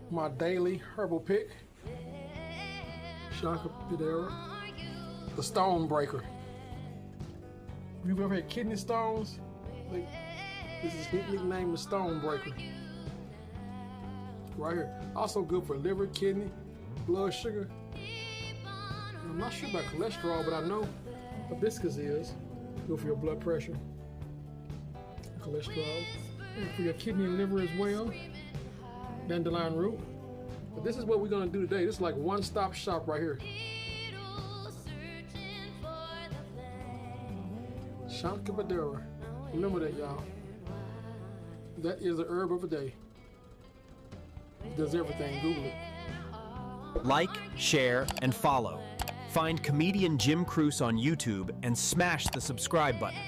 My daily herbal pick, Shankapidera, the Stone Breaker. If you've ever had kidney stones, this is nicknamed the Stone Breaker. Right here. Also good for liver, kidney, blood sugar. I'm not sure about cholesterol, but I know hibiscus is good for your blood pressure, cholesterol, and for your kidney and liver as well. Dandelion root. But this is what we're gonna do today. This is like one-stop shop right here. Shankapidera. Remember that, y'all. That is the herb of the day. It does everything. Google it. Like, share, and follow. Find comedian Jim Cruse on YouTube and smash the subscribe button.